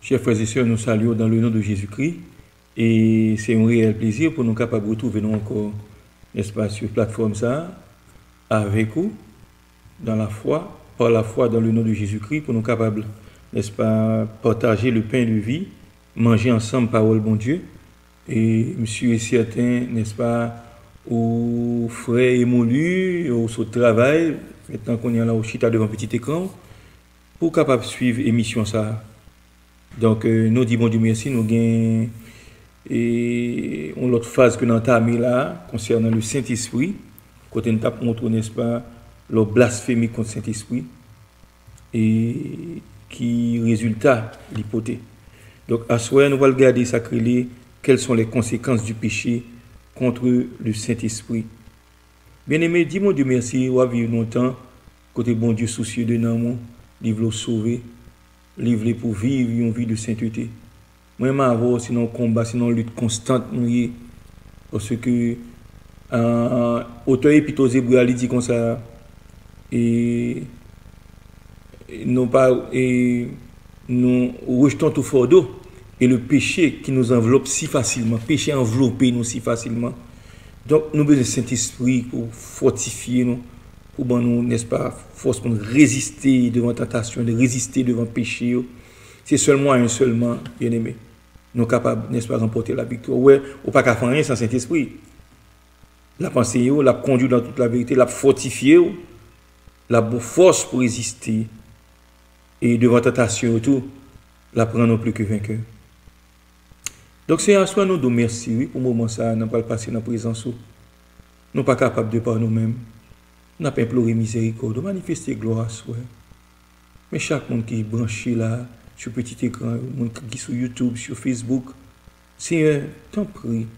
Chers frères et sœurs, nous saluons dans le nom de Jésus-Christ et c'est un réel plaisir pour nous capables de retrouver nous encore, n'est-ce pas, sur plateforme ça, avec vous, dans la foi, par la foi dans le nom de Jésus-Christ, pour nous capables, n'est-ce pas, partager le pain de vie, manger ensemble parole bon Dieu. Et monsieur est certain, n'est-ce pas, aux frères émolus, au travail, maintenant qu'on est là au chita devant petit écran, pour capable suivre l'émission ça. Donc, nous disons bon Dieu merci, nous avons une autre phase que nous avons entamée là, concernant le Saint-Esprit, quand nous avons montré, n'est-ce pas, le blasphémie contre le Saint-Esprit, et qui résultat l'hypothèse. Donc, à ce moment, nous allons regarder sacré, quelles sont les conséquences du péché contre le Saint-Esprit. Bien-aimé, dis-moi Dieu merci, on va vivre longtemps, côté bon Dieu soucieux de nous, il veut sauver. Livrer pour vivre une vie de sainteté. Moi, je avoir sinon combat, sinon lutte constante, parce que auteur Épître aux Hébreux a dit comme ça, et non pas, et nous rejetons tout fardeau et le péché qui nous enveloppe si facilement, péché enveloppé nous si facilement. Donc, nous avons besoin de Saint-Esprit pour fortifier nous. Pour nous, n'est-ce pas, force pour nous résister devant la tentation, de résister devant le péché. C'est seulement un seulement, bien aimé. Nous sommes capables, n'est-ce pas, de remporter la victoire. Ouais, on ne peut pas faire rien sans Saint-Esprit. La pensée, la conduire dans toute la vérité, la fortifier, la force pour résister. Et devant la tentation, tout, la prendre non plus que vainqueur. Donc, c'est à soi, nous nous merci, oui, pour le moment, ça, nous pas le passer dans la présence. Nous ne sommes pas capables de par nous-mêmes. Nous avons imploré miséricorde, manifester gloire à soi. Mais chaque monde qui est branché là, sur petit écran, qui est sur YouTube, sur Facebook, Seigneur, t'en prie,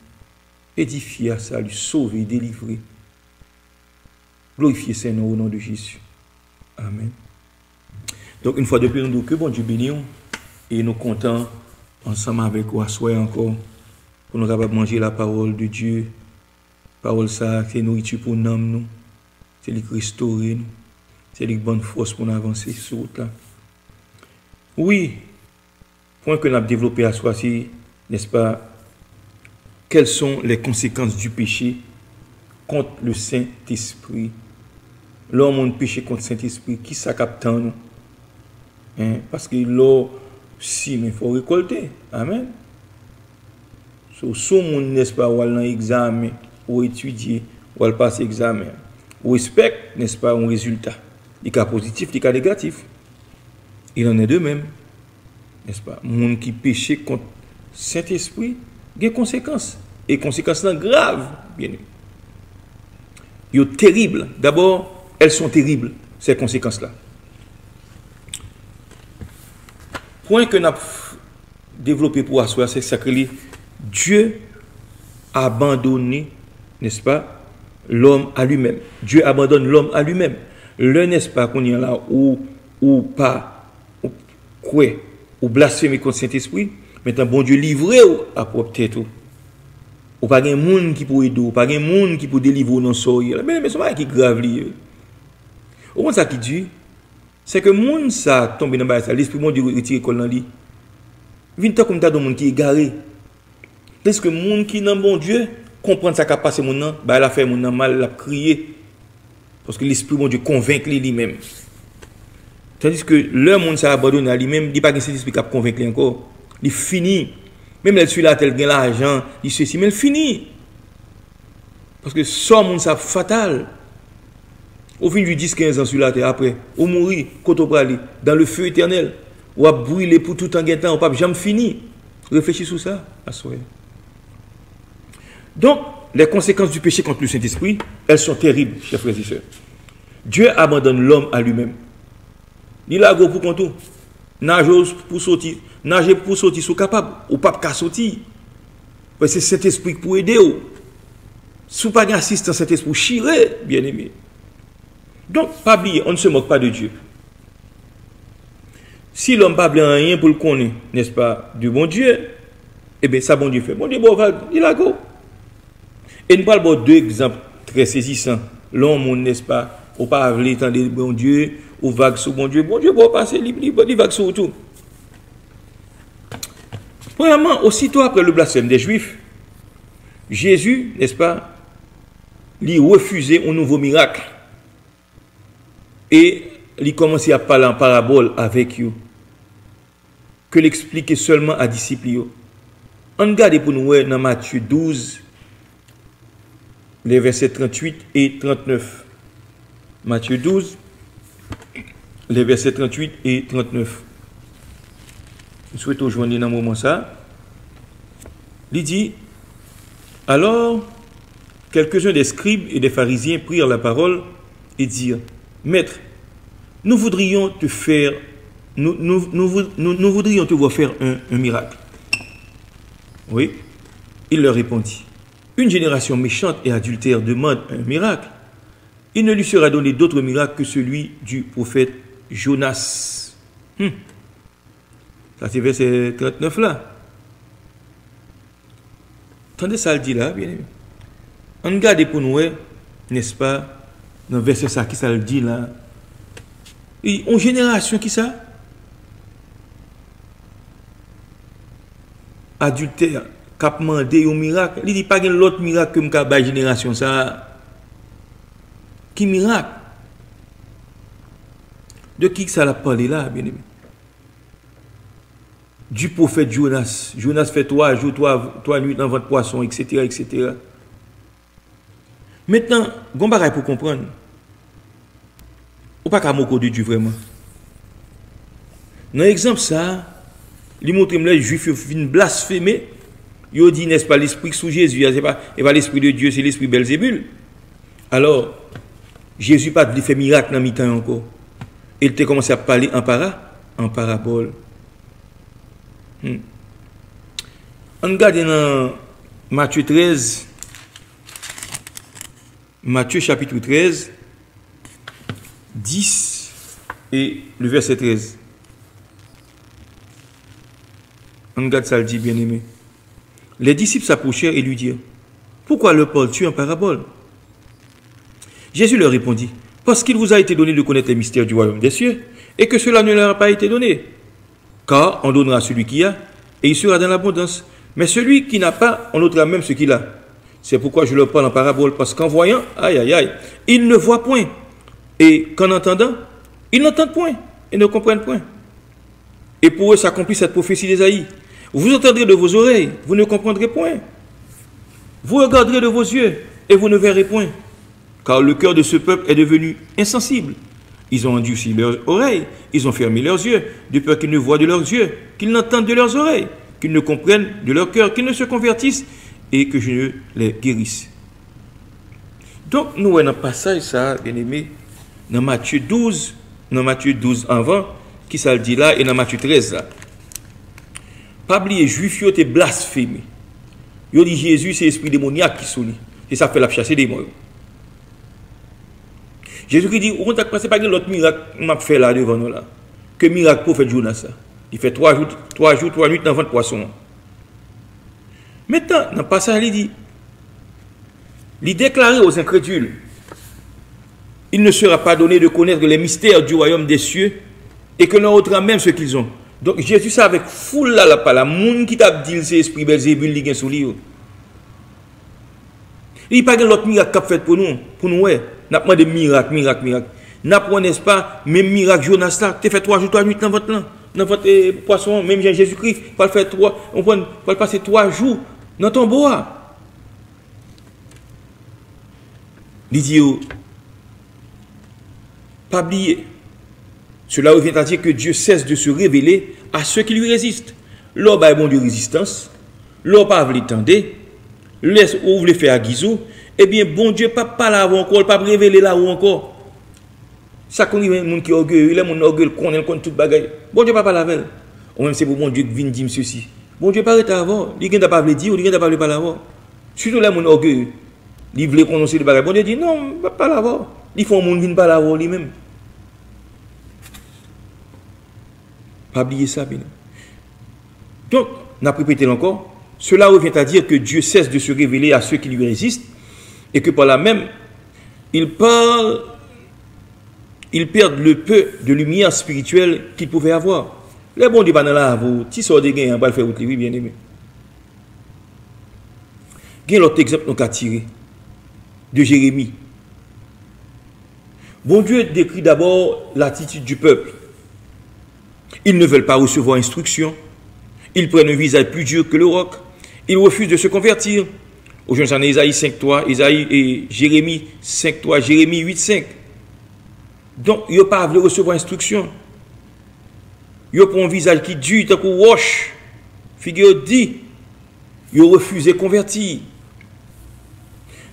édifier à ça, lui sauver, délivrer. Glorifier Seigneur au nom de Jésus. Amen. Donc, une fois de plus, nous disons que bon Dieu bénisse et nous comptons ensemble avec vous à soi encore pour nous capables de manger la parole de Dieu. Parole ça, c'est nourriture pour nous. C'est lui qui restaure nous. C'est lui qui bonne force pour nous avancer sur route là. Oui, point que nous avons développé à soi, c'est, n'est-ce pas, quelles sont les conséquences du péché contre le Saint-Esprit. L'homme a un péché contre le Saint-Esprit, qui s'accapte nous? Parce que l'eau, si, mais il faut récolter. Amen. Si on n'est-ce pas, ou aller dans l'examen, ou étudier, ou aller passer l'examen. On respecte, n'est-ce pas, un résultat. Les cas positifs, les cas négatifs. Il en est de même. N'est-ce pas? Monde qui péche contre Saint-Esprit, il y a des conséquences. Et conséquences graves, bien sûr. Ils sont terribles. D'abord, elles sont terribles, ces conséquences-là. Point que nous avons développé pour asseoir, c'est que Dieu a abandonné, n'est-ce pas, l'homme à lui-même. Dieu abandonne l'homme à lui-même. Le n'est-ce pas qu'on y est là ou pas, ou quoi, ou blasphémer contre Saint-Esprit, maintenant bon Dieu livré à propre tête. Ou pas un monde qui peut aider, ou pas un monde qui peut délivrer dans le mais c'est pas qui grave lié. Au moins ça qui dit, c'est que monde ça tombe dans le l'esprit bon Dieu retire col dans lui. Vient tant comme t'as dans monde qui est égaré. Parce que monde qui dans bon Dieu comprendre ça qu'a passé mon nom, bah elle a fait mon nom mal, l'a crié parce que l'esprit bon Dieu convainc lui-même. Tandis que le monde ça abandonne à lui-même, il pas que cet esprit qui convainc lui encore. Il finit. Même là celui là tel gain l'argent, il ceci mais il finit. Parce que ça monde ça fatal. Au fin du 10-15 ans sur la terre après, au mourir, quand on aller dans le feu éternel. ou à brûler pour tout en guettant, ou pas jamais fini. Réfléchis sur ça, à soi. Donc, les conséquences du péché contre le Saint-Esprit, elles sont terribles, chers frères et sœurs. Dieu abandonne l'homme à lui-même. Il a go pour contour. Nager pour sortir, sont capable, ou pas qu'à sortir. Parce que c'est Saint-Esprit pour aider. Si vous n'avez pas d'assistance Saint-Esprit, chirez, bien aimé. Donc, pas oublier, on ne se moque pas de Dieu. Si l'homme n'a pas rien pour le connaître, n'est-ce pas, du bon Dieu, eh bien, ça, bon Dieu fait. Bon Dieu, bon, il a go. Et nous parlons de deux exemples très saisissants. L'homme, n'est-ce pas, ou pas avoir tant de bon Dieu, ou vague sur bon Dieu, bon passer, il vague sur tout. Premièrement, aussitôt après le blasphème des Juifs, Jésus, n'est-ce pas, lui refusait un nouveau miracle. Et il commençait à parler en parabole avec eux, que l'expliquer seulement à disciples. On regarde pour nous dans Matthieu 12, les versets 38 et 39. Matthieu 12, les versets 38 et 39. Je souhaite rejoindre dans un moment ça. Il dit, alors, quelques-uns des scribes et des pharisiens prirent la parole et dirent, Maître, nous voudrions te faire, nous voudrions te voir faire un miracle. Oui, il leur répondit, une génération méchante et adultère demande un miracle. Il ne lui sera donné d'autre miracle que celui du prophète Jonas. Ça c'est verset 39 là. Attendez ça le dit là, bien aimé. On regarde pour nous, n'est-ce pas, dans le verset ça, qui ça le dit là. Et en génération qui ça? Adultère, cap mandé un miracle. Il dit pas qu'il y a l'autre miracle que m'ka ba génération ça. Qui miracle? De qui ça l'a parlé là, bien aimé? Du prophète Jonas. Jonas fait 3 jours, 3 nuits dans votre poisson, etc., etc. Maintenant, gon bagay pour comprendre. Ou pas qu'à moko de Dieu vraiment. Dans l'exemple ça, il montre les juifs viennent blasphémer. Ils dit n'est-ce pas l'esprit sous Jésus, c'est pas l'esprit de Dieu, c'est l'esprit Belzébul. Alors Jésus pas de faire miracle dans mi-temps encore. Il a commencé à parler en parabole. On regarde dans Matthieu 13, Matthieu chapitre 13, 10 et le verset 13. On regarde ça, le dit bien aimé. Les disciples s'approchèrent et lui dirent, pourquoi le parles-tu en parabole? Jésus leur répondit, parce qu'il vous a été donné de connaître les mystères du royaume des cieux, et que cela ne leur a pas été donné. Car on donnera à celui qui a, et il sera dans l'abondance. Mais celui qui n'a pas, on ôtera même ce qu'il a. C'est pourquoi je leur parle en parabole, parce qu'en voyant, aïe, aïe, aïe, ils ne voient point. Et qu'en entendant, ils n'entendent point, et ne comprennent point. Et pour eux s'accomplit cette prophétie d'Ésaïe. Vous entendrez de vos oreilles, vous ne comprendrez point. Vous regarderez de vos yeux, et vous ne verrez point. Car le cœur de ce peuple est devenu insensible. Ils ont endurci leurs oreilles, ils ont fermé leurs yeux, de peur qu'ils ne voient de leurs yeux, qu'ils n'entendent de leurs oreilles, qu'ils ne comprennent de leur cœur, qu'ils ne se convertissent et que je ne les guérisse. Donc, nous, dans le passage, ça, bien aimé, dans Matthieu 12 avant, qui ça le dit là, et dans Matthieu 13 là. Pas oublier, juifs, ils ont blasphémé. Ils ont dit Jésus, c'est l'esprit démoniaque qui sourit. Et ça fait la chasser des morts. Jésus qui dit, on t'a passé pas l'autre miracle m'a fait là devant nous là. Que miracle prophète Jonas ça. Il fait 3 jours, 3 nuits dans votre poisson. Maintenant, dans le passage, il dit, il déclarait aux incrédules, il ne sera pas donné de connaître les mystères du royaume des cieux et que l'on ôtera même ce qu'ils ont. Donc Jésus ça avec foule là la parole, moun qui t'a dit c'est esprit Belzébul li gen sou li yo. Il pas l'autre miracle qu'a fait pour nous ouais. N'a pas de miracle. N'a pas n'est-ce pas même miracle Jonas là, tu fait 3 jours 3 nuits dans votre poisson, même Jésus-Christ, pas faire 3, on va passer 3 jours dans ton bois. Il dit pas oublier. Cela revient à dire que Dieu cesse de se révéler à ceux qui lui résistent. L'homme a bon de résistance, l'homme pas veut tendre, laisse ou veut faire à guizou, eh bien bon Dieu pas là encore, pas révéler là ou encore. Ça qu'on dit monde qui orgueilleux, les monde orgueilleux connaît tout bagaille. Bon Dieu pas là avec. Ou même c'est pour bon Dieu qui vient dire ceci. Bon Dieu pas arrêter avant, il ne pas veut dire ou il ne pas veut pas l'avoir. Surtout les monde orgueilleux. Il veut connaître le bagaille. Bon Dieu dit non, pas l'avoir. Il faut monde qui ne pas l'avoir lui-même. Pas oublier ça bien. Donc, on a répété encore, cela revient à dire que Dieu cesse de se révéler à ceux qui lui résistent et que par là même, ils perdent le peu de lumière spirituelle qu'ils pouvaient avoir. Les bons débats dans la vous, si ça de gain, on va le faire oui, bien aimé. Quel autre exemple nous a tiré de Jérémie. Bon Dieu décrit d'abord l'attitude du peuple. Ils ne veulent pas recevoir instruction. Ils prennent un visage plus dur que le roc. Ils refusent de se convertir. Aujourd'hui, j'en ai Isaïe 5.3, Isaïe et Jérémie 5.3, Jérémie 8.5. Donc, ils ne veulent pas recevoir instruction. Ils ont un visage qui dure, tant qu'on roche. Figure dit, ils refusent de convertir.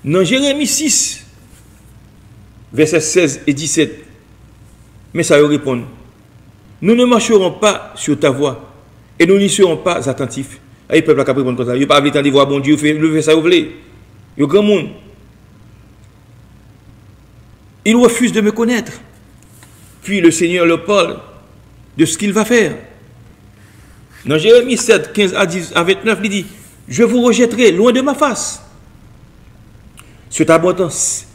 Dans Jérémie 6, versets 16 et 17, mais ça répond. Nous ne marcherons pas sur ta voie et nous n'y serons pas attentifs. Et le peuple a répondre comme ça. Il n'y a pas envie de voir bon Dieu faire ça, vous voulez. Il y a grand monde. Il refuse de me connaître. Puis le Seigneur leur parle de ce qu'il va faire. Dans Jérémie 7, 15 à 29, il dit, je vous rejetterai loin de ma face. Cet abandon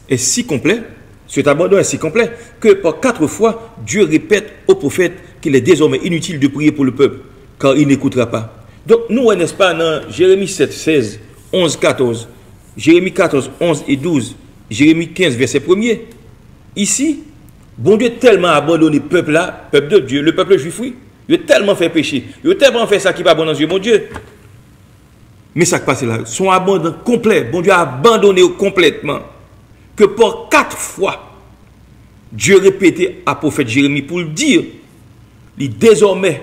est si complet, que par 4 fois, Dieu répète au prophète qu'il est désormais inutile de prier pour le peuple, car il n'écoutera pas. Donc, nous, n'est-ce pas, dans Jérémie 7, 16, 11, 14, Jérémie 14, 11 et 12, Jérémie 15, verset 1er, ici, bon Dieu a tellement abandonné le peuple là, peuple de Dieu, le peuple juif, oui, il a tellement fait pécher, il a tellement fait ça qui n'est pas bon dans Dieu, mon Dieu. Mais ça qui passe là, son abandon complet, bon Dieu a abandonné complètement, que par 4 fois, Dieu répétait à prophète Jérémie pour le dire, il désormais,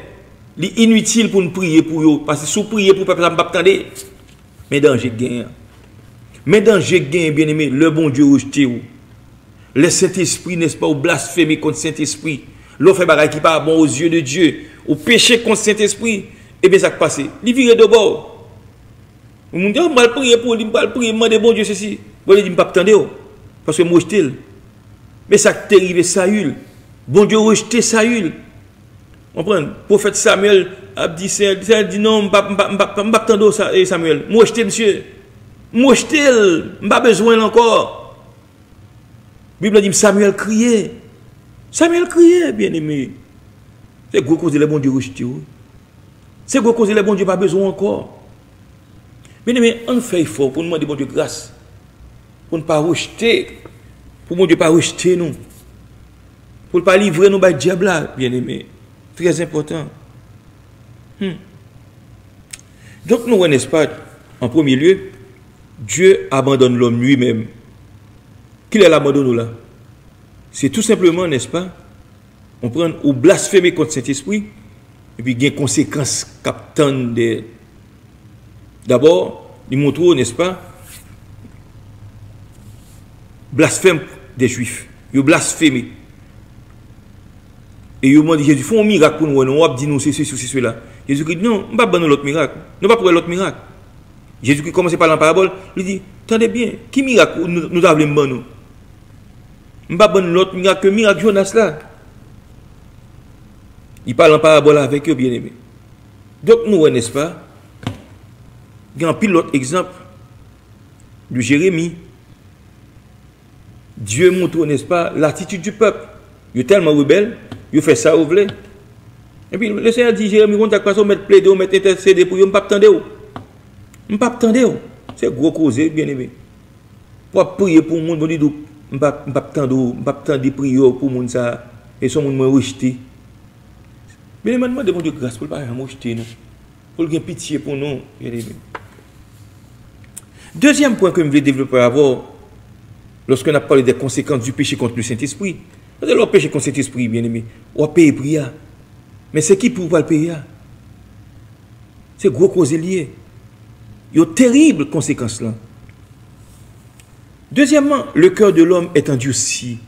il est inutile pour nous prier pour eux, parce que si vous priez pour le peuple, ça ne va pas attendre. Mais danger gain. Mais danger gain, bien aimé, le bon Dieu rejeté. Le Saint-Esprit, n'est-ce pas, ou blasphémer contre Saint-Esprit. L'on fait bagaille qui pas bon aux yeux de Dieu, ou péché contre Saint-Esprit, et bien ça qui passe. Il vire de bord. Vous me dites, je vais prier pour lui, je vais prier, demander bon Dieu ceci. Vous allez dire, je ne vais pas attendre, parce que moi je t'ai. Mais ça qui est arrivé, Saül. Bon Dieu rejeté Saül. On prend le prophète Samuel a dit, dit non, je ne vais pas attendre Samuel. Moi je t'ai, monsieur. Moi je t'ai, je n'ai pas besoin encore. La Bible dit, Samuel criait. Samuel criait, bien aimé. C'est gros cause le bon Dieu rejeté. C'est gros cause le bon Dieu pas besoin encore. Mais on fait effort pour nous demander bon Dieu grâce. Pour ne pas rejeter. Pour mon Dieu pas rejeter nous. Pour ne pas livrer nous par le diable là, bien aimé. Très important. Donc nous, n'est-ce pas, en premier lieu, Dieu abandonne l'homme lui-même. Qu'il est l'abandonne là? C'est tout simplement, n'est-ce pas, on prend ou blasphémer contre Saint-Esprit, et puis il y a des conséquences captantes de... D'abord, il montre, n'est-ce pas, blasphème des Juifs. Ils blasphément. Et ils m'ont dit, Jésus, fais un miracle pour nous. On dit nous, c'est ceci, c'est cela. Jésus dit, non, on ne va pas donner l'autre miracle. On ne va pas pour l'autre miracle. Jésus qui commence par la parabole, il dit, attendez bien, qui miracle nous avons besoin nous? On ne va pas donner l'autre miracle que le miracle Jonas là. Il parle en parabole avec eux, bien aimés. Donc nous, n'est-ce pas? Il y a un pilote exemple de Jérémie. Dieu montre, n'est-ce pas, l'attitude du peuple. Il est tellement rebelle, il fait ça, vous voulez. Et puis le Seigneur dit, Jérémie, on t'a pas mettre plaider, mettre intercéder pour vous, je ne vais pas attendre. Je ne vais pas attendre. C'est gros cause, bien aimé. Pour prier pour le monde, je ne vais pas attendre prier pour le monde, ça, et son monde m'a rejeté. Mais je demande de grâce pour ne pas rejeter nous. Pour qu'il y ait pitié pour nous, bien aimé. Deuxième point que je voulais développer avant, lorsqu'on a parlé des conséquences du péché contre le Saint-Esprit, Parce que l'on péché contre cet esprit, bien aimé. On paye prix. Mais c'est qui pour pas le payer? C'est gros cause lié. Il y a terrible conséquences là. Deuxièmement, le cœur de l'homme est endurci.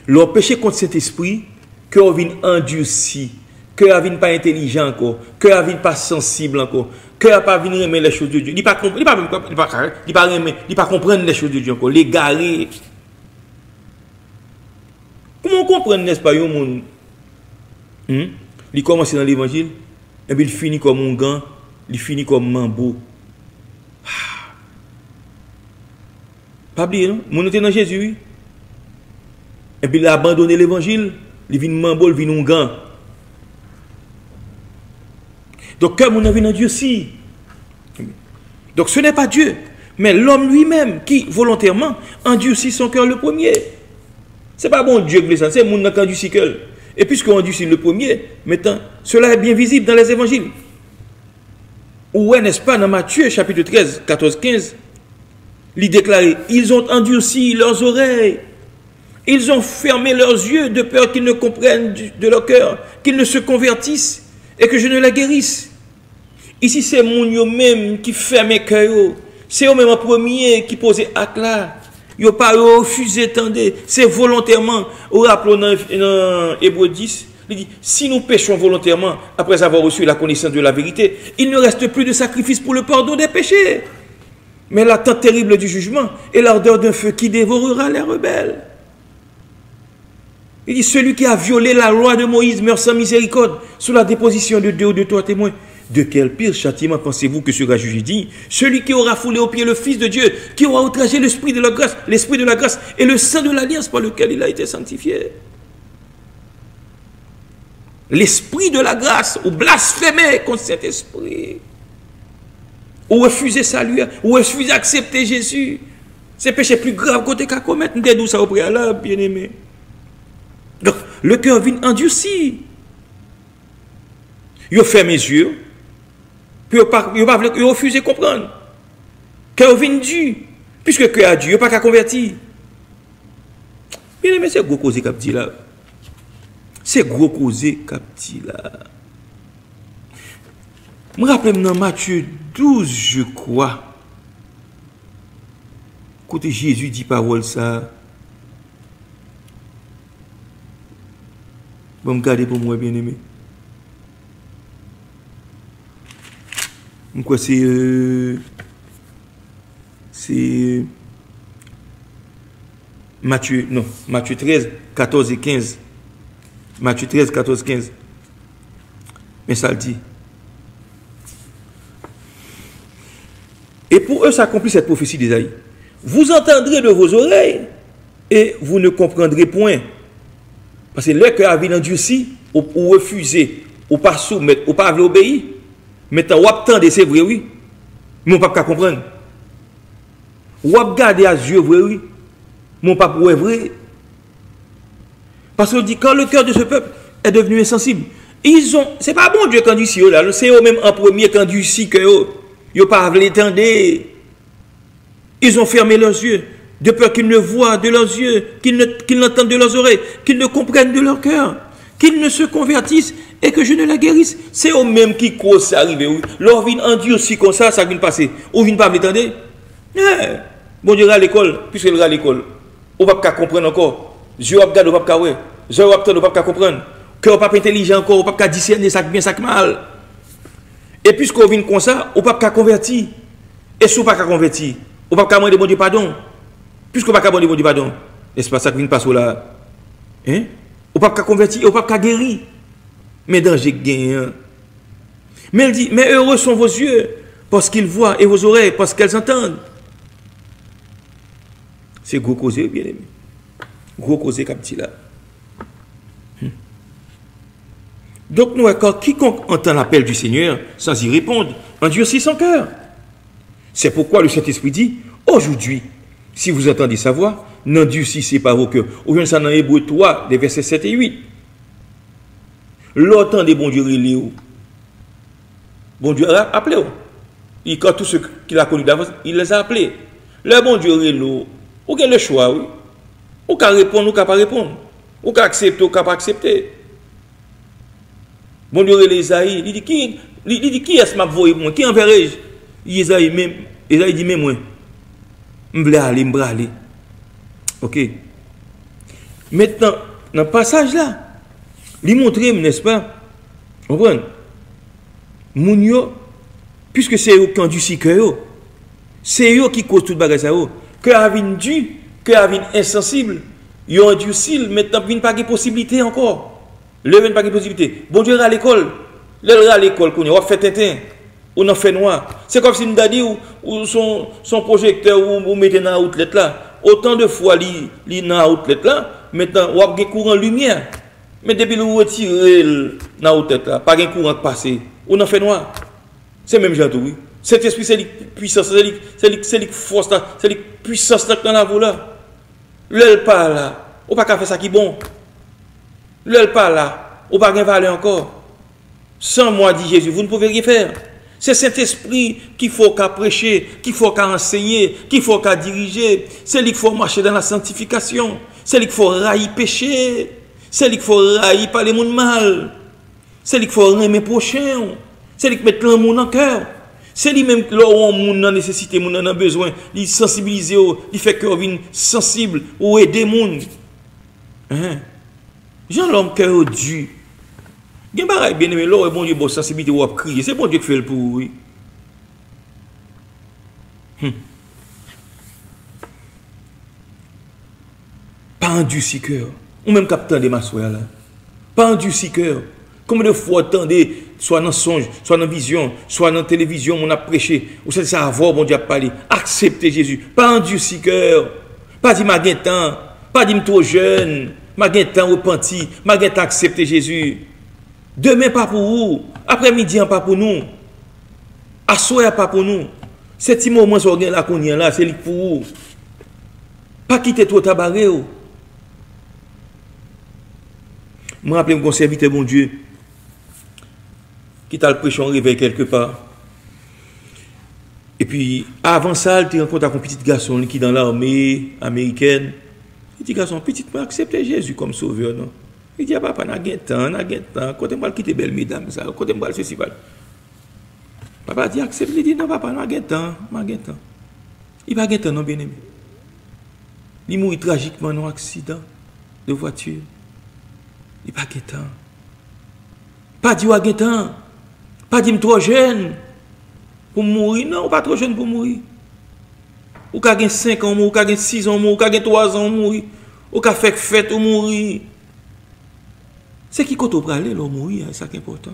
L'on péché contre cet esprit, cœur vient endurci, cœur vient pas intelligent encore, cœur vient pas sensible encore, cœur pas venir aimer les choses de Dieu. Il pas comprendre les choses de Dieu encore, l'égarer. Comment on comprend, n'est-ce pas, un monde? Il commence dans l'évangile, et puis il finit comme un gant, il finit comme mambo. Pas oublier, non? Mon était dans Jésus, oui. Et puis il a abandonné l'évangile, il vient mambo, il vient un gant. Donc, cœur, mon avis dans Dieu, si. Donc, ce n'est pas Dieu, mais l'homme lui-même qui, volontairement, endurcit son cœur le premier. Ce n'est pas bon Dieu que c'est mon qui endurcit cœur. Et puisqu'on endurcit le premier, maintenant, cela est bien visible dans les évangiles. Où est, n'est-ce pas, dans Matthieu, chapitre 13, 14, 15, il déclare, ils ont endurci leurs oreilles, ils ont fermé leurs yeux de peur qu'ils ne comprennent de leur cœur, qu'ils ne se convertissent et que je ne la guérisse. Ici, c'est mon même qui ferme le cœur. C'est eux même en premier qui posait acte là. Ils n'ont pas refusé, attendez. C'est volontairement. Au rappelons dans Hébreux 10, il dit, si nous péchons volontairement, après avoir reçu la connaissance de la vérité, il ne reste plus de sacrifice pour le pardon des péchés. Mais l'attente terrible du jugement et l'ardeur d'un feu qui dévorera les rebelles. Il dit, celui qui a violé la loi de Moïse meurt sans miséricorde, sous la déposition de 2 ou de 3 témoins. De quel pire châtiment pensez-vous que sera jugé digne celui qui aura foulé aux pieds le Fils de Dieu, qui aura outragé l'esprit de la grâce et le sang de l'alliance par lequel il a été sanctifié. L'esprit de la grâce, ou blasphémer contre cet esprit, ou refuser saluer, ou refuser accepter Jésus, c'est péché plus grave côté qu'à commettre. Nous d'où ça au préalable, bien aimé. Donc, le cœur vient endurci. Il ferme les yeux. Puis il refuse de comprendre. Cœur vient Dieu. Puisque cœur a Dieu, il n'y a pas qu'à convertir. Bien aimé, c'est gros causé cap dit là. C'est gros causé cap dit là. Je me rappelle dans Matthieu 12, je crois. Côté Jésus dit parole ça. Bon, me garder pour moi, bien aimé. Quoi, c'est Matthieu 13, 14 et 15. Matthieu 13, 14, 15. Mais ça le dit. Et pour eux s'accomplit cette prophétie d'Ésaïe. Vous entendrez de vos oreilles et vous ne comprendrez point. Parce que le cœur a endurci, ou refuser, ou pas soumettre, ou pas obéir. Maintenant, ou attendre, c'est vrai, oui. Mais on ne peut pas comprendre. Ou regarder à yeux, vrai, oui. Mais on ne peut pas vrai. Parce qu'on dit, quand le cœur de ce peuple est devenu insensible, c'est pas bon Dieu qui endurci, là. C'est eux-mêmes en premier qui endurci que eux. Ils n'ont pas l'étendre. Ils ont fermé leurs yeux, de peur qu'ils ne voient de leurs yeux, qu'ils n'entendent de leurs oreilles, qu'ils ne comprennent de leur cœur, qu'ils ne se convertissent et que je ne la guérisse. C'est eux-mêmes qui causent ça arriver. Leur vie endurci comme ça vient passer. Ou vient pas m'étendre. Bon Dieu, à l'école, puisque il à l'école, on ne va pas comprendre encore. Je ne vais pas comprendre. Je ne vais pas comprendre. Que on ne va pas intelligent encore, on ne va pas discerner ça bien, ça mal. Et puisqu'on vient comme ça, on ne va pas convertir. Et si on ne va pas convertir, on ne va pas demander bon Dieu pardon. Puisqu'on ne va pas demander bon Dieu pardon, n'est-ce pas ça qui vient passer là? On ne va pas convertir, on ne va pas guérir. Mais danger gagne. Mais elle dit, mais heureux sont vos yeux, parce qu'ils voient, et vos oreilles, parce qu'elles entendent. C'est gros causé, bien aimé. Gros causé comme petit là. Donc, nous, quand quiconque entend l'appel du Seigneur, sans y répondre, endurcit son cœur. C'est pourquoi le Saint-Esprit dit, aujourd'hui, si vous entendez sa voix, n'endurcissez pas vos cœurs. Ou bien ça dans Hébreux 3, les versets 7 et 8. L'autant des bons dieux relais. Bon Dieu a appelé. Et quand tous ceux qu'il a connus d'avance, il les a appelés. Le bon Dieu relais. Ou bien le choix, oui. Ou qu'à répondre, ou qu'à pas répondre. Ou qu'à accepter, ou qu'à pas accepter. Bon Dieu, Esaïe, il dit qui est-ce que m'a voyé moi? Qui enverrai-je? Esaïe dit même moi. Je veux aller. Ok. Maintenant, dans le passage là, il montre, n'est-ce pas? Vous comprenez? Mounio, puisque c'est eux qui ont du cœur, c'est eux qui causent tout le bagage ça. Que avine dû, que avine insensible, ils ont dû s'il, maintenant, il n'y a pas de possibilité encore. Le n'y a pas de possibilité. Bon Dieu, à l'école. Là, à l'école, on a fait tintin, on a fait noir. C'est comme si nous avons dit, ou son projecteur, ou mettez dans la outlet là. Autant de fois, il dans la outlet là, maintenant, on a un courant de lumière. Mais depuis que vous retirez dans la outlet là, pas de courant passé. On a fait noir. C'est même genre oui. Cet esprit, c'est la puissance, c'est la force, c'est la puissance dans la voie là. L'elle pas là. On ne peut pas faire ça qui est bon. L'elle pas là. On ne peut pas valeur encore. Sans moi, dit Jésus, vous ne pouvez rien faire. C'est cet esprit qu'il faut qu'à prêcher, qu'il faut qu'à enseigner, qu'il faut qu'à diriger. C'est lui qu'il faut marcher dans la sanctification. C'est lui qu'il faut railler péché. C'est lui qu'il faut railler par les mondes mal. C'est lui qu'il faut aimer prochain. C'est lui qui met l'amour dans le cœur. C'est lui-même qui a une nécessité, qui a besoin. Il sensibilise, il fait que vous sensible ou aider les gens. Jean l'homme cœur Dieu. Il y a un bien aimé, l'homme est bon Dieu, bon sensibilité, ou crier. C'est bon Dieu qui fait le pour oui. Pas endurci cœur. Ou même capitaine de ma soeur là. Pas endurci cœur. Combien de fois attendez, soit dans songe, soit dans vision, soit dans télévision, on a prêché, ou c'est ça avoir, bon Dieu a parlé. Acceptez Jésus. Pas endurci cœur. Pas dit ma temps, pas dit trop jeune, ma temps repenti, ma temps accepter Jésus. Demain pas pour vous, après-midi pas pour nous. À soir pas pour nous. Ce petit moment sur là qu'on y a là, c'est pour vous. Pas quitter trop tabaré. Je me rappelle mon serviteur bon Dieu qui t'a le prêché en réveil quelque part. Et puis, avant ça, il rencontre un petit garçon qui est dans l'armée américaine. Il dit, garçon, petit, moi, accepter Jésus comme sauveur, non? Il dit, papa, n'a temps, quand on va quitter belle mesdames, ça, quand on va le festival. Papa dit, accepte, il dit, non, papa, n'a temps. Il va temps, non, bien aimé. Il mourit tragiquement dans un accident de voiture. Il va temps. Pas dit, ou temps. Pas dit, trop jeune pour mourir. Non, pas trop jeune pour mourir. Ou qu'à 5 ans, ou qu'à 6 ans, ou qu'à 3 ans, mourir. Ou qu'à faire fête, ou mourir. C'est qui quand on peut aller, l'homme mourir, c'est ça qui est important.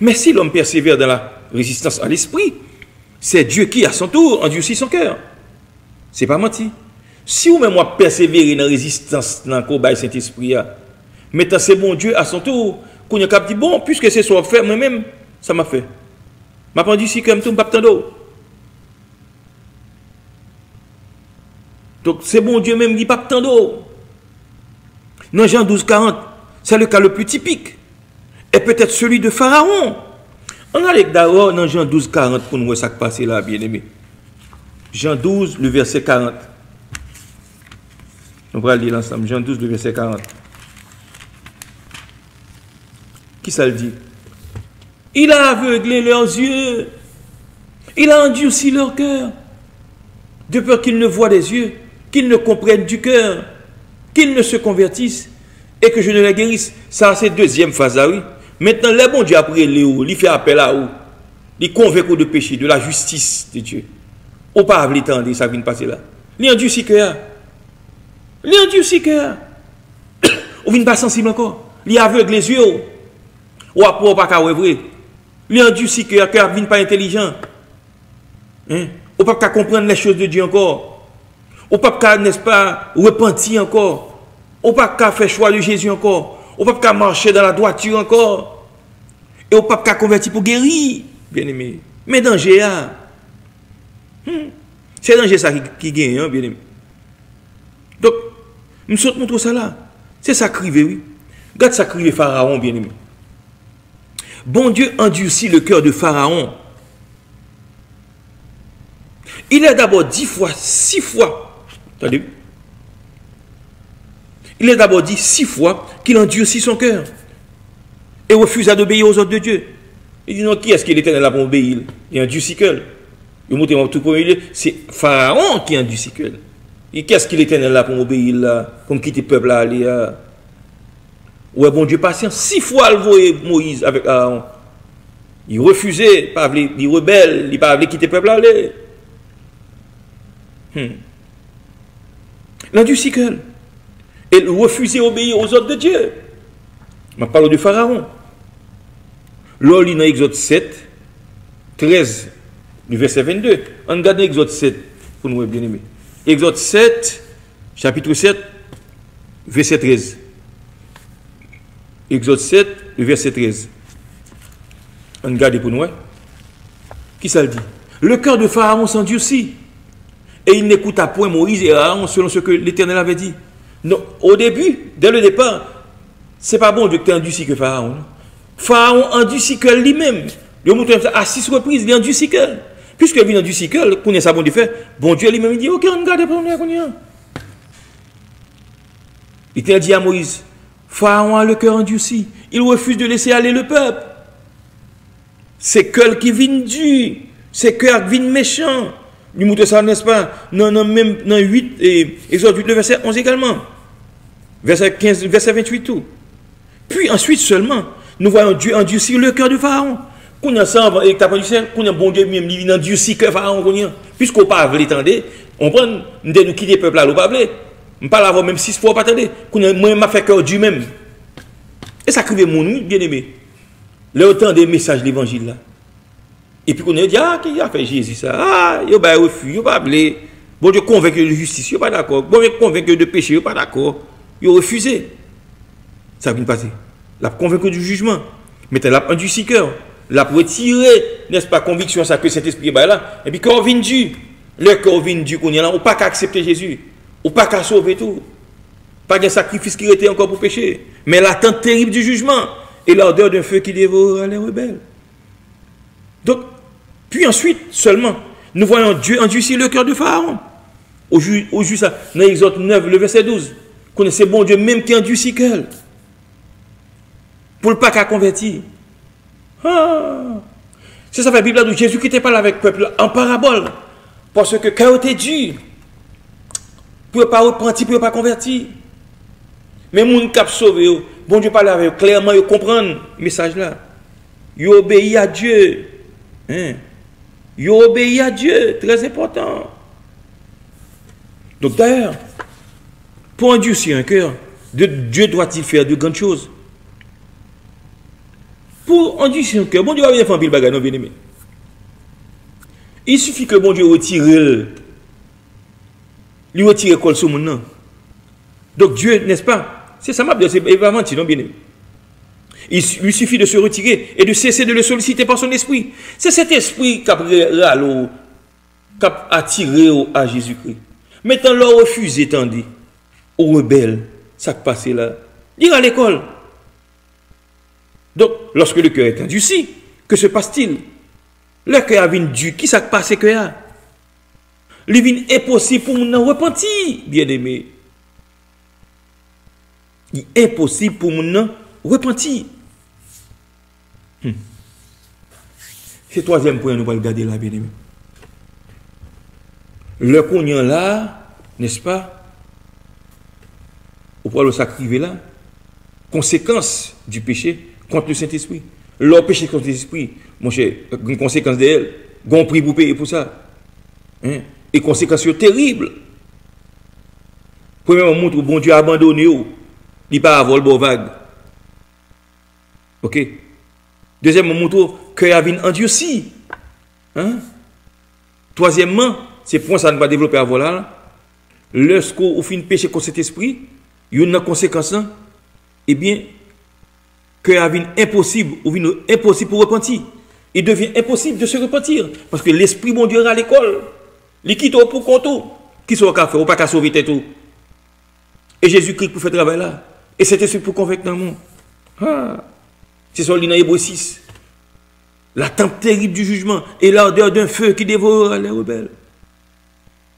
Mais si l'homme persévère dans la résistance à l'esprit, c'est Dieu qui, à son tour, endurcit son cœur. C'est pas menti. Si vous même moi persévérer dans la résistance dans le combat Saint-Esprit, maintenant c'est bon Dieu à son tour, qu'on a dit bon, puisque c'est soit fait, moi-même, ça m'a fait. Je m'apprends d'ici comme tout, je ne d'eau. Donc c'est bon Dieu même qui pas tant d'eau. Dans Jean 12, 40, c'est le cas le plus typique. Et peut-être celui de Pharaon. On a d'abord dans Jean 12, 40 pour nous voir ça qui passe là, bien aimé. Jean 12, le verset 40. On va lire ensemble. Jean 12, le verset 40. Qui ça le dit? Il a aveuglé leurs yeux. Il a endurci leur cœur. De peur qu'ils ne voient des yeux, qu'ils ne comprennent du cœur, qu'ils ne se convertissent et que je ne les guérisse. Ça, c'est deuxième phase là, oui. Maintenant, le bon Dieu après Léo, il fait appel à où? Il convainc de péché, de la justice de Dieu. Ou pas l'étendre, ça vient de passer là. Il endurci cœur. Il endurci cœur. Ou vient pas sensible encore. Il aveugle les yeux. Ou après, pas qu'à vrai. Il endurci cœur, cœur vient pas intelligent. Hein? Ou pas qu'à comprendre les choses de Dieu encore. Ou pas qu'à, n'est-ce pas, repentir encore. Ou pas qu'à faire choix de Jésus encore. Ou pas qu'à marcher dans la droiture encore. Et ou pas qu'à convertir pour guérir, bien aimé. Mais danger, hein? C'est danger ça qui gagne, hein, bien aimé. Donc, nous sommes montré ça là. C'est ça crivé, oui. Regarde ça crivé Pharaon, bien aimé. Bon Dieu endurcit le cœur de Pharaon. Il est d'abord 10 fois, 6 fois. Attendez. Il est d'abord dit 6 fois qu'il endurcit son cœur et refusa d'obéir aux ordres de Dieu. Il dit non, qui est-ce qui est l'Éternel là pour obéir? Il endurcit cœur. Il montre tout premier, c'est Pharaon qui endurcit cœur. Et qu'est-ce qu'il était là pour obéir là, pour quitter le peuple là aller là? Ouais, bon Dieu patient, 6 fois il voyait Moïse avec Aaron. Il refusait, il rebelle, il pas voulu quitter le peuple là aller. L'endurci cœur. Et il refusait d'obéir aux ordres de Dieu. Je parle de Pharaon. Là, il y a Exode 7, 13, du verset 22. On regarde Exode 7, pour nous bien aimer. Exode 7, chapitre 7, verset 13. Exode 7, le verset 13. On regarde pour nous. Qui ça le dit? Le cœur de Pharaon s'endurcit. Et il n'écouta point Moïse et Aaron selon ce que l'Éternel avait dit. Non, au début, dès le départ, c'est pas bon Dieu que tu endurci que Pharaon. Non? Pharaon endurci que lui-même. Il montre à 6 reprises, il endurci que. Puisque il endurci que, qu'on est ça bon Dieu fait, bon Dieu lui-même dit, ok, on regarde pour nous. Il dit à Moïse, Pharaon a le cœur endurci. Il refuse de laisser aller le peuple. C'est cœur qui vient dur. C'est cœur qui vient méchant. Il montre ça, n'est-ce pas? Non, même dans 8, et Exode 8, le verset 11 également. Verset 15, verset 28 tout. Puis ensuite seulement, nous voyons Dieu endurcir le cœur de Pharaon. Qu'on a ça, et t'as pas dit ça, qu'on a bon Dieu même, il endurcir le cœur de Pharaon. Puisqu'on pas veut l'étendre, on prend, nous quitter le peuple là, on pas veut. On parle avant même 6 fois, pas attendre. Moi, m'a fait cœur Dieu même. Et ça crée mon nuit, bien aimé. Là, autant des messages de l'évangile là. Et puis on a dit, ah, qui a fait Jésus ça? Ah, il a refus, il a pas voulu. Bon Dieu convaincu de justice, il n'est pas d'accord. Bon Dieu convaincu de péché, il n'est pas d'accord. Il a refusé. Ça vient de passer. Il a convaincu du jugement. Mais il a endurci cœur. Il a retiré, n'est-ce pas, conviction ça que cet esprit est là. Et puis quand on vient du, le corps vient du, qu'on y a là, on n'a pas qu'à accepter Jésus. On n'a pas qu'à sauver tout. Pas de sacrifice qui était encore pour pécher. Mais l'attente terrible du jugement et l'ardeur d'un feu qui dévore les rebelles. Donc, puis ensuite, seulement, nous voyons Dieu endurcir le cœur de Pharaon. Au juste ça, dans Exode 9, le verset 12, connaissez bon Dieu même qui endurcit le cœur. Pour le pas qu'à convertir. Ah. C'est ça la Bible là, où Jésus qui était pas là avec le peuple en parabole. Parce que quand était dur, pour ne pas repentir, pour ne pas convertir. Mais les gens qui ont sauvé, bon Dieu parle avec eux, clairement, ils comprennent le message là. Ils obéissent à Dieu. Hein? Ils obéissent à Dieu, très important. Donc d'ailleurs, pour endurcir un cœur, Dieu doit-il faire de grandes choses? Pour endurcir un cœur, bon Dieu va bien faire un pile bagage, non bien aimé. Il suffit que bon Dieu retire, lui retire l'école sur mon nom. Donc Dieu, n'est-ce pas? C'est ça m'a dit, c'est pas menti, non bien aimé. Il lui suffit de se retirer et de cesser de le solliciter par son esprit. C'est cet esprit qui a attiré à Jésus-Christ. Maintenant, leur refusé, tandis, aux rebelles, ça qui passe là. Il à l'école. Donc, lorsque le cœur est endurci, que se passe-t-il? Le cœur vient du qui ça qui passe que là? Il vient impossible pour nous repentir, bien aimé. Il est impossible pour nous repentir. C'est le troisième point, nous allons regarder là, bien aimé. Le cognon là, n'est-ce pas? Au point de s'activer là, conséquence du péché contre le Saint-Esprit. Le péché contre l'Esprit, mon cher, une conséquence de elle, gon prix pour payer pour ça. Hein? Et conséquences terribles. Premièrement, montre bon Dieu a abandonné, il n'y a pas à vol beau vague. Ok? Deuxièmement, montre que a vient endurci. Hein? Troisièmement, c'est pour ça ne va développer à voilà. Lorsqu'on fait une péché contre cet esprit, il y a une conséquence, eh bien, que a vient impossible, ou vient impossible pour repentir. Il devient impossible de se repentir. Parce que l'esprit, mon Dieu, à l'école, il quitte pour compte. Qui soit qu'à faire, ou pas qu'à sauver tout. Et Jésus-Christ pour faire travail là. Et c'était ce pour convaincre dans le monde. Ah. C'est sur l'Ina Hébreu 6. L'attente terrible du jugement et l'ardeur d'un feu qui dévore les rebelles.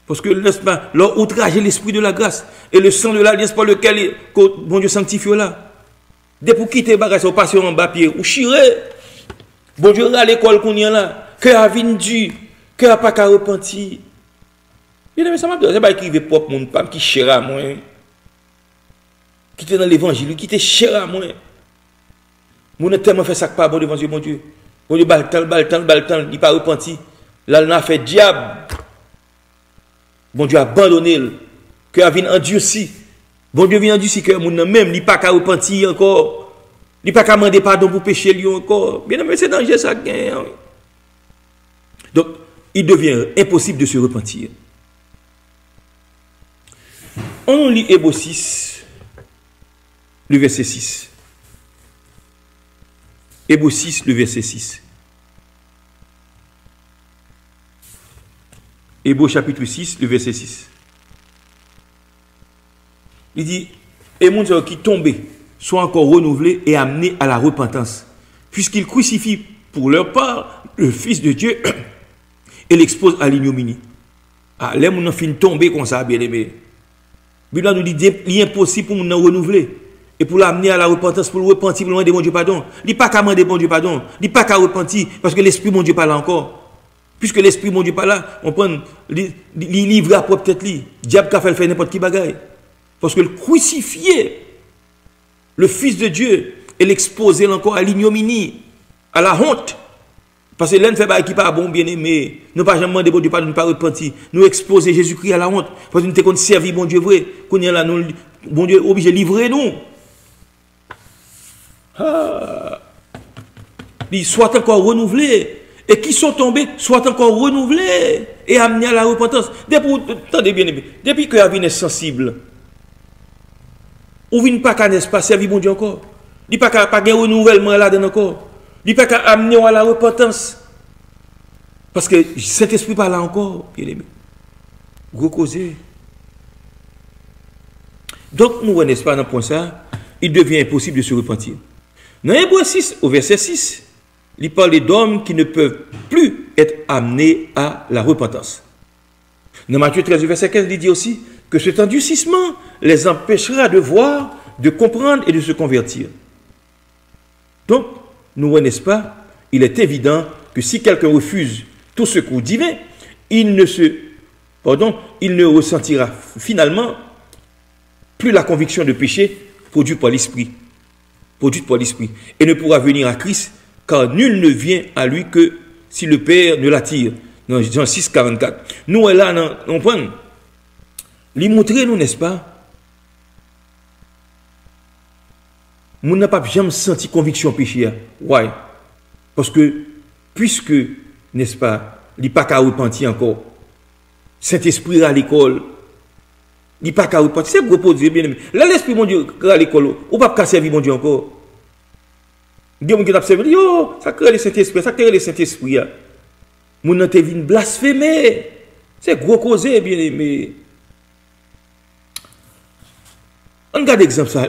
Parce que, n'est-ce pas, leur outrager l'esprit de la grâce et le sang de l'alliance par lequel bon Dieu sanctifie là. Dès pour quitter les bagages, on passe en bas pied, ou chiré. Bon Dieu, à l'école qu'on y a là, que a vindu, que a pas qu'à repentir. Bien aimé, ça m'a dit, c'est pas écrire propre mon femme qui cher à moi. Qui était dans l'évangile, qui était cher à moi. Mon a tellement fait ça que pas bon devant Dieu, mon Dieu. Bon Dieu, baltan, il pas repenti. Là, il a fait diable. Bon Dieu a abandonné. Que a venu endurci. Bon Dieu vient endurci que mon même, il pas qu'à repentir encore. Il pas qu'à demander pardon pour pécher lui encore. Bien aimé, c'est dangereux ça. Donc, il devient impossible de se repentir. On lit Hébreux 6, le verset 6. Hébreux 6, le verset 6. Hébreux chapitre 6, le verset 6. Il dit, et mon Dieu qui tombait soit encore renouvelé et amené à la repentance, puisqu'il crucifie pour leur part le Fils de Dieu et l'expose à l'ignominie. Ah, les gens fin tomber comme ça, bien aimé. Bible nous dit qu'il est impossible pour nous renouveler et pour l'amener à la repentance, pour le repentir, pour demander bon Dieu pardon. Il n'est pas qu'à demander bon Dieu pardon, il n'est pas qu'à repentir parce que l'esprit bon Dieu pas là encore. Puisque l'esprit bon Dieu pas là, on prend les livres à propre tête li. Diable qui a fait n'importe qui bagaille. Parce que le crucifier le Fils de Dieu et l'exposer encore à l'ignominie, à la honte. Parce que l'un fait pas qui pas bon bien aimé, nous pas jamais demander bon Dieu pardon, nous pas repentir, nous exposer Jésus-Christ à la honte parce que nous t'ai servi bon Dieu vrai, qu'on est là nous bon Dieu obligé de livrer nous. Ah. Ils soient encore renouvelés et qui sont tombés soient encore renouvelés et amenés à la repentance. Attendez bien aimé, depuis que la vie est sensible, ou vient pas qu'à n'est pas servi bon Dieu encore. Il pas qu'à pas un renouvellement là-dedans encore. Il n'y a pas qu'à amener à la repentance. Parce que Saint-Esprit pas là encore, bien aimé. Gros causé. Donc, nous, n'est-ce pas, dans le point ça, il devient impossible de se repentir. Dans Hébreux 6, au verset 6, il parle d'hommes qui ne peuvent plus être amenés à la repentance. Dans Matthieu 13, verset 15, il dit aussi que cet endurcissement les empêchera de voir, de comprendre et de se convertir. Donc, nous, n'est-ce pas, il est évident que si quelqu'un refuse tout secours divin, il ne ressentira finalement plus la conviction de péché produite par l'Esprit. Et ne pourra venir à Christ, car nul ne vient à lui que si le Père ne l'attire. Dans Jean 6, 44. Nous, là, on prend, lui montrer, nous, n'est-ce pas, nous n'avons pas jamais senti conviction péché. Ouais. Parce que, puisque, n'est-ce pas, il n'y a pas qu'à repentir encore. Saint-Esprit à l'école. Il n'y a pas qu'à repentir. C'est gros Dieu, bien aimé. Là, l'Esprit, mon Dieu, à l'école, ou pas qu'à servir, mon Dieu, encore. Dieu, mon Dieu, a servi, yo, ça crée le Saint-Esprit, ça crée le Saint-Esprit. Mon n'a te venu blasphémer. C'est gros causé, bien aimé. On regarde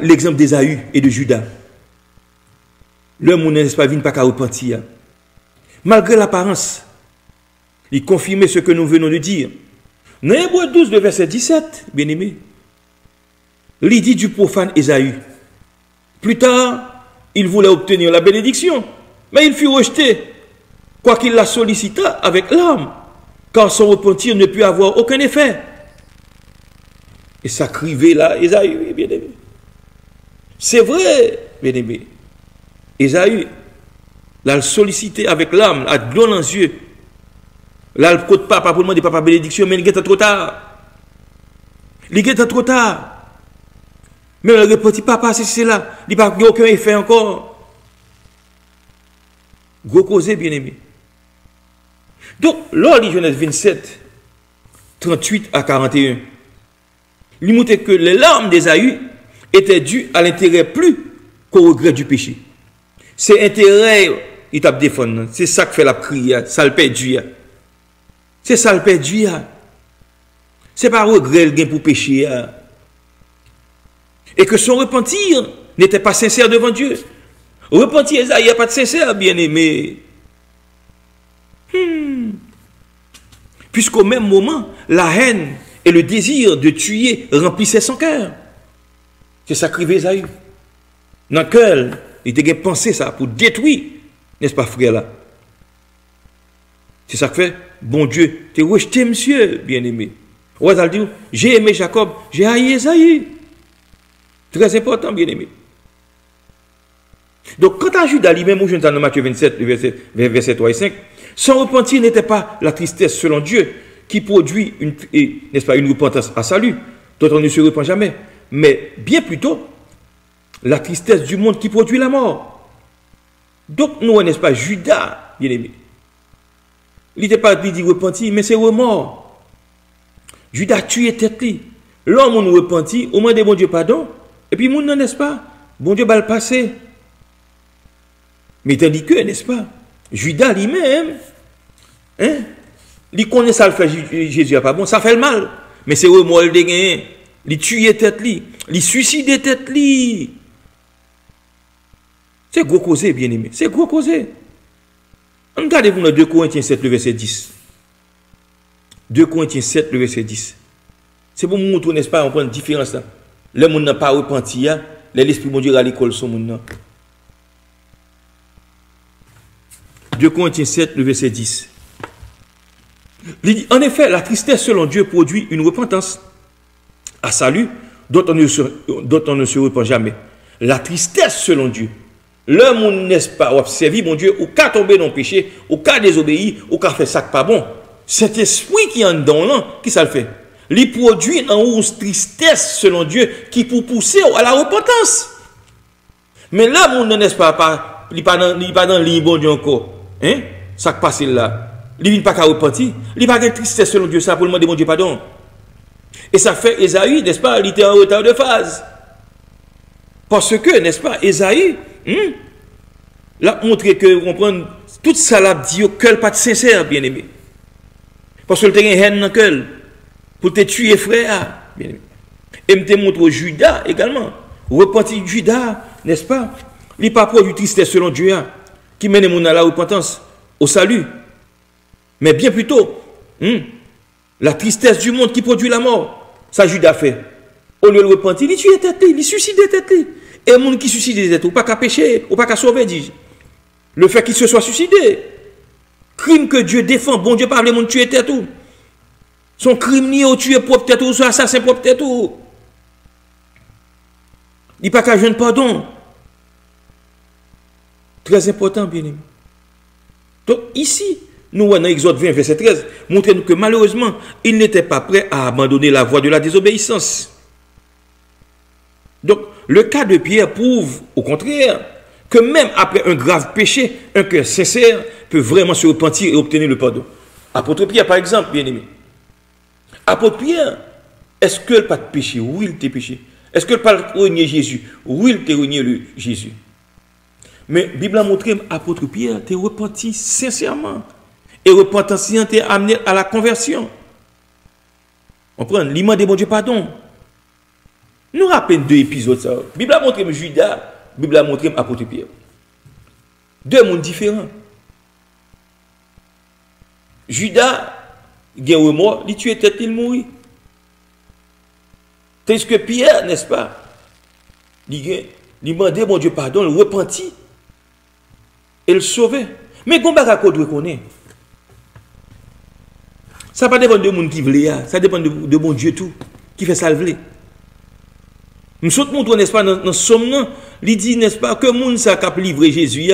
l'exemple d'Ésaü et de Judas. L'homme n'est pas venu pas qu'à repentir. Malgré l'apparence, il confirmait ce que nous venons de dire. Dans Hébreux 12, le verset 17, bien aimé, il dit du profane Ésaü. Plus tard, il voulait obtenir la bénédiction, mais il fut rejeté, quoiqu'il la sollicita avec larmes, car son repentir ne put avoir aucun effet. Et ça crivait là, Ésaü, bien aimé. C'est vrai, bien aimé. Ésaü, là, le sollicité avec l'âme, la gloire dans les yeux. Là, le côté papa pour demander papa bénédiction, mais il était trop tard. Il était trop tard. Mais le petit papa, c'est là. Il n'y a pas aucun effet encore. Gros causé, bien aimé. Donc, lors de Genèse 27, 38 à 41, il montrait que les larmes d'Ésaü étaient dues à l'intérêt plus qu'au regret du péché. C'est intérêt, il t'a défendu. C'est ça qui fait la prière, ça le perdu. C'est ça le perdu. C'est pas regret le gain pour pécher. Et que son repentir n'était pas sincère devant Dieu. Repentir, il n'y a pas de sincère, bien aimé. Puisqu'au même moment, la haine et le désir de tuer remplissaient son cœur. C'est ça qu'écrivait Esaü. Dans le cœur, il était pensé ça pour détruire, n'est-ce pas, frère là? C'est ça que fait, bon Dieu, tu as rejeté, monsieur, bien-aimé. On va dire, j'ai aimé Jacob, j'ai haï Esaü. Très important, bien-aimé. Donc, quand à Judas lui-même, je dans Matthieu 27, verset 3 et 5, son repentir n'était pas la tristesse selon Dieu, qui produit n'est-ce pas, une repentance à salut, dont on ne se repent jamais, mais bien plutôt la tristesse du monde qui produit la mort. Donc, nous, n'est-ce pas, Judas, bien-aimé, il n'était pas dit repentir, mais c'est remords. Judas tué tête. L'homme on repentit, au moins de bon Dieu pardon, et puis mon n'est-ce pas, bon Dieu va le passer. Mais tandis que, n'est-ce pas, Judas lui-même, hein, il connaît ça le fait Jésus n'est pas bon, ça fait le mal, mais c'est remords de gagner, il tué tête, il suicide tête. C'est gros causé, bien aimé, c'est gros causé. Regardez-vous dans 2 Corinthiens 7, le verset 10. 2 Corinthiens 7, le verset 10. C'est pour vous montrer, n'est-ce pas, on prend une différence là. Le monde n'a pas repenti, l'esprit bon Dieu à l'école, son monde. 2 Corinthiens 7, le verset 10. Il dit, en effet, la tristesse selon Dieu produit une repentance à salut dont on ne se repent jamais. La tristesse selon Dieu. Le monde, n'est-ce pas, observer, mon Dieu, ou qu'à tomber dans le péché, ou qu'à désobéir, ou qu'à faire ça pas bon. Cet esprit qui est en dedans, là, qui ça le fait? Il produit une tristesse selon Dieu qui pour pousser à la repentance. Mais là, mon n'est-ce pas, il n'est pas dans le bon Dieu encore. Hein? Ça qui passe là. Il n'est pas qu'à repentir. Il n'est pas de tristesse selon Dieu, ça pour le demander mon Dieu pardon. Et ça fait Esaü, n'est-ce pas, il était en retard de phase. Parce que, n'est-ce pas, Esaü, l'a montré que, comprendre, tout ça l'a dit au cœur pas de sincère, bien aimé. Parce que le terrain haine dans le cœur, pour te tuer, frère, bien aimé. Et me te montre Judas également. Repentir Judas, n'est-ce pas? Il n'est pas produit tristesse selon Dieu, qui mène mon à la repentance, au salut. Mais bien plutôt, la tristesse du monde qui produit la mort. Ça, Judas fait. Au lieu de repentir, il tue tête, il suicide tête. Et le monde qui suicide tête, ou pas qu'à pécher, ou pas qu'à sauver, dis-je. Le fait qu'il se soit suicidé. Crime que Dieu défend, bon Dieu parle, le monde tuer tête tout. Son crime ni au tuer propre tête ou son assassin propre tête tout. Il n'y a pas qu'à jeune pardon. Très important, bien aimé. Donc ici, nous, dans Exode 20, verset 13, montrez-nous que malheureusement, il n'était pas prêt à abandonner la voie de la désobéissance. Donc, le cas de Pierre prouve, au contraire, que même après un grave péché, un cœur sincère peut vraiment se repentir et obtenir le pardon. Apôtre Pierre, par exemple, bien aimé. Apôtre Pierre, est-ce que le pas de péché? Oui, il était péché. Est-ce que le pas de renier Jésus? Oui, il était renié Jésus. Mais la Bible a montré, apôtre Pierre, t'es repenti sincèrement. Et repentance t'est amené à la conversion. On prend l'image de bon Dieu pardon. Nous rappelons 2 épisodes. La Bible a montré Judas, la Bible a montré apôtre Pierre. 2 mondes différents. Judas, il a remords, il tue tête, il mourit. Tandis que Pierre, n'est-ce pas, il demandait bon Dieu pardon, il repentit et le sauver. Mais comment on doit connaître? Ça ne dépend pas de monde qui veut, ça dépend de bon Dieu tout, qui fait ça le veut. Nous sommes montrés, n'est-ce pas, dans ce somme, il dit, n'est-ce pas, que monde ça a livré Jésus,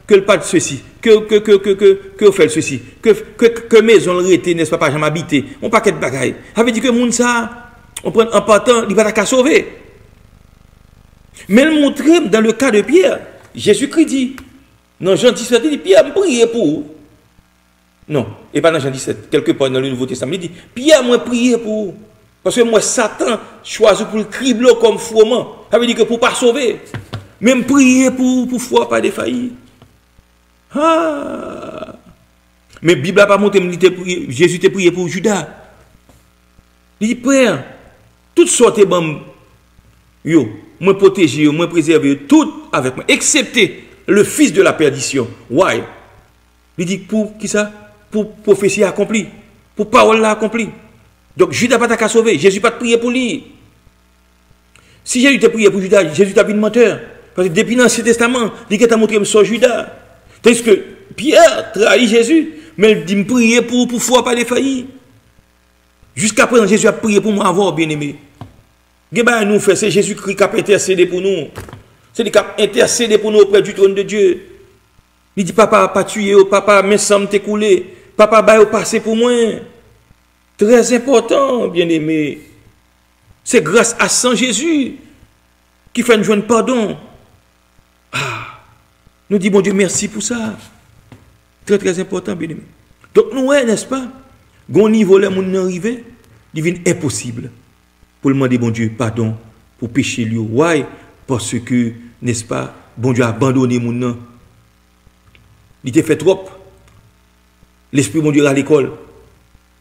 que le pas de ceci, que fait ceci, que maison le rété, n'est-ce pas jamais habité, on paquet de bagailles. Ça veut dire que monde ça, on prend en partant, il va la sauver. Mais le montrer dans le cas de Pierre, Jésus-Christ dit, dans Jean 17, il dit, Pierre, me priez pour vous. Non, et pas dans Jean 17, quelque part dans le Nouveau Testament, il dit, Pierre, moi priez pour vous. Parce que moi, Satan choisit pour le cribler comme froment. Ça veut dire que pour ne pas sauver, même prier pour foi pas défaillir. Ah. Mais la Bible n'a pas montré, Jésus t'a prié pour Judas. Il dit, Père, toutes sortes de bambes, moi protéger, moi préserver, tout avec moi, excepté le fils de la perdition. Why? Il dit, pour qui ça? Pour prophétie accomplie. pour parole là accomplie. Donc Judas pas t'a sauver, Jésus pas prier pour lui. Si Jésus t'a prié pour Judas, Jésus t'a vu de menteur. Parce que depuis l'Ancien Testament, il t'a montré sur Judas. Tandis que Pierre trahit Jésus, mais il dit me prier pour foi pas défaillir. Jusqu'à présent, Jésus a prié pour moi avoir bien aimé. Nous fait, c'est Jésus-Christ qui a intercédé pour nous. C'est lui qui a intercédé pour nous auprès du trône de Dieu. Il dit, papa, pas tué, papa, mes sang t'est coulé. Papa, bah, passé pour moi. Très important, bien aimé. C'est grâce à Saint Jésus qui fait nous joindre pardon. Ah, nous disons, bon Dieu, merci pour ça. Très, très important, bien aimé. Donc, nous, n'est-ce pas? Gon niveau là, mon arrivé, il devient impossible pour demander, bon Dieu, pardon pour pécher lui. Why? Parce que, n'est-ce pas, bon Dieu a abandonné mon nom. Il t'a fait trop. L'Esprit, bon Dieu, à l'école.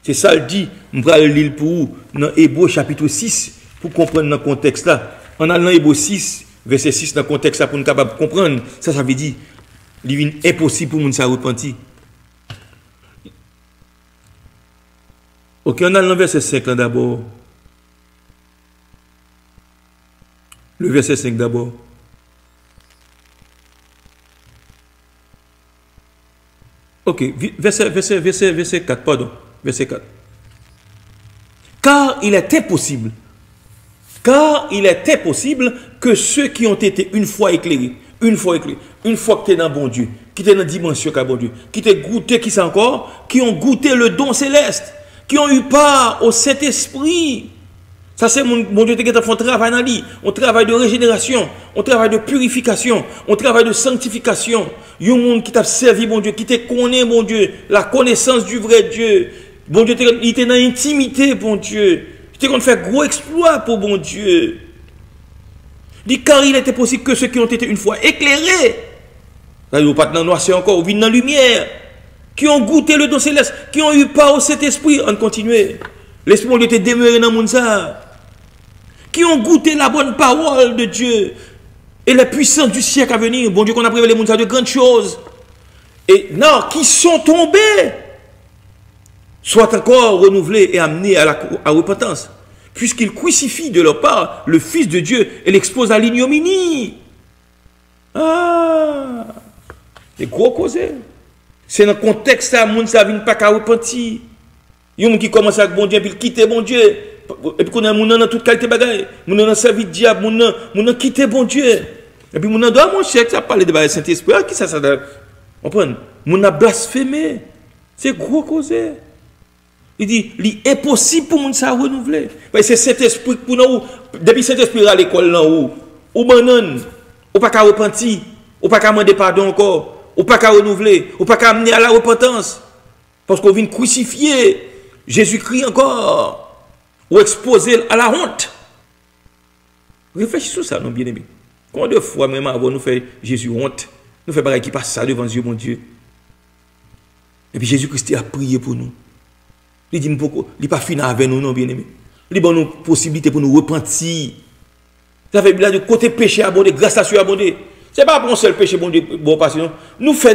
C'est ça, il dit, je vais lire pour vous, dans Hébreux chapitre 6, pour comprendre dans le contexte là. En allant dans Hébreux 6, verset 6, dans le contexte là, pour nous capable de comprendre, ça veut dire, il devient impossible pour nous de repentir. Ok, on a le verset 5 là d'abord. Le verset 5 d'abord. Ok, verset 4, pardon. Verset 4. Car il est impossible que ceux qui ont été une fois éclairés, une fois que tu es dans bon Dieu, qui t'es dans la dimension qu'a bon Dieu, qui t'es goûté, qui c'est encore, qui ont goûté le don céleste, qui ont eu part au Saint-Esprit. Ça, c'est mon Dieu qui fait un travail dans lui. On travaille de régénération, on travaille de purification, on travaille de sanctification. Il y a un monde qui t'a servi, mon Dieu, qui te connaît, mon Dieu, la connaissance du vrai Dieu. Bon Dieu, il était dans l'intimité, bon Dieu. Il était fait gros exploit pour bon Dieu. Dit car il était possible que ceux qui ont été une fois éclairés, là, ils pas dans noir, c'est encore, ils viennent dans la lumière, qui ont goûté le don céleste, qui ont eu part au Saint-Esprit, on continue. L'Esprit de Dieu était demeuré dans le monde, qui ont goûté la bonne parole de Dieu et la puissance du siècle à venir. Bon Dieu, qu'on a prévu les mondes de grandes choses. Et non, qui sont tombés, soient encore renouvelés et amenés à la repentance, puisqu'ils crucifient de leur part le Fils de Dieu et l'exposent à l'ignominie. Ah, c'est gros causé. C'est dans le contexte où les gens ne viennent pas qu'à repentir. Il y a des gens qui commencent avec bon Dieu, puis ils quittent bon Dieu. Et puis, on a dans toute qualité de bagaille. On a servi le diable, on a quitté bon Dieu. Et puis, on a dit, mon cher, ça parle de bagaille Saint-Esprit. Qui ça, ça doit. On a blasphémé. C'est gros causé. Il dit, il est impossible pour nous de renouveler. C'est Saint-Esprit pour nous. Depuis Saint-Esprit à l'école, ou banane, ou pas qu'à repentir, ou pas qu'à demander pardon encore, ou pas qu'à renouveler, ou pas qu'à amener à la repentance. Parce qu'on vient crucifier Jésus-Christ encore. Ou exposer à la honte. Réfléchissez sur ça, non bien-aimés. Combien de fois même avant nous fait Jésus honte, nous fait pareil qui passe ça devant Dieu, mon Dieu. Et puis Jésus-Christ a prié pour nous. Il dit pourquoi il n'est pas fini avec nous, non bien-aimés. Il donne nous possibilité pour nous repentir. Ça fait bien de côté péché abondé, grâce à Dieu abondé. Ce n'est pas pour un seul péché, bon Dieu, bon passé, non. Nous fait.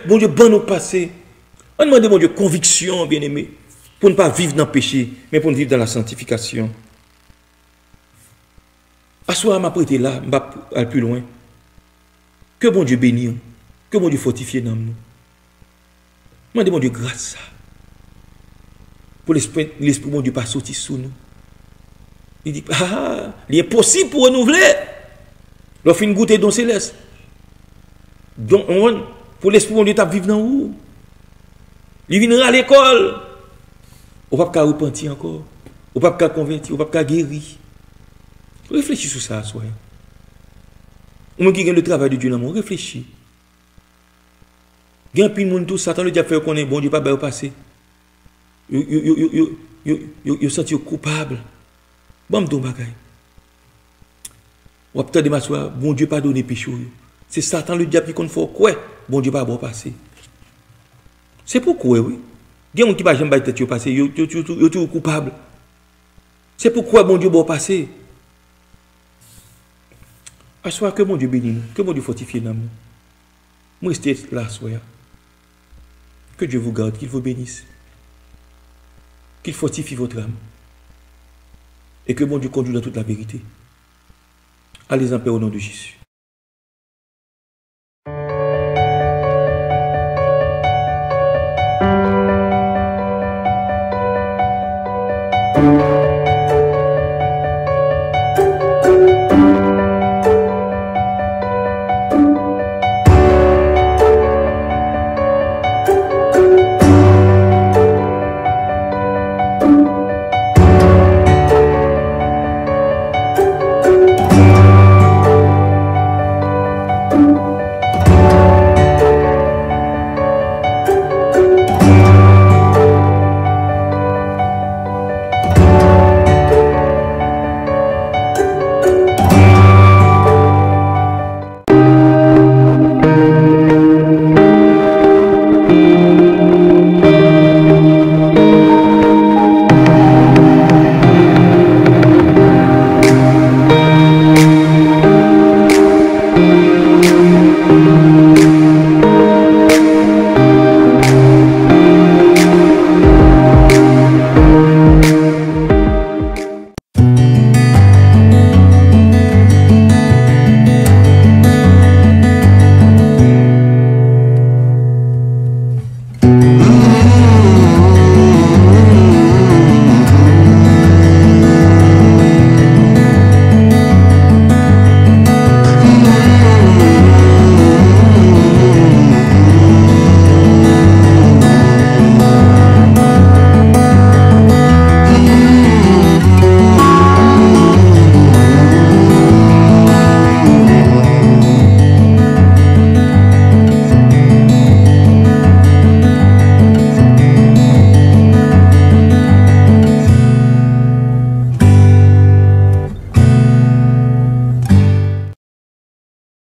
Bon Dieu, bon nous passer. On demande, bon Dieu, conviction, bien-aimés. Pour ne pas vivre dans le péché, mais pour vivre dans la sanctification. À ce moment, je vais prêter là, je vais aller plus loin. Que bon Dieu bénisse, que bon Dieu fortifie dans nous. Je demande, bon Dieu, grâce à ça. Pour l'esprit, bon Dieu, pas sortir sous nous. Il dit, il est possible pour renouveler. Lorsqu'on finit goûter dans céleste. Donc, pour l'esprit, bon Dieu, tu vivre dans où? Il viendra à l'école. On ne peut pas repentir encore. On ne peut pas convertir. On ne peut pas guérir. Réfléchis sur ça, soyez. On qui gagne le travail de Dieu dans le monde, réfléchis. Il y a un peu de monde tout Satan le diable fait qu'on est bon Dieu pas bien passé. Yo senti coupable. Bon ton bagay. Ou peut-être de m'asseoir, bon Dieu pas donné péché. C'est Satan le diable qui compte faut quoi? Bon Dieu pas bon passé. C'est pourquoi oui. Il y a des gens qui ne sont pas tête passé, ils sont coupables. C'est pourquoi bon Dieu bon passé. À soi que mon Dieu bénisse nous, que mon Dieu fortifie nous. Moi, restez là, soyez. Que Dieu vous garde, qu'il vous bénisse. qu'il fortifie votre âme. Et que bon Dieu conduise dans toute la vérité. Allez en paix au nom de Jésus.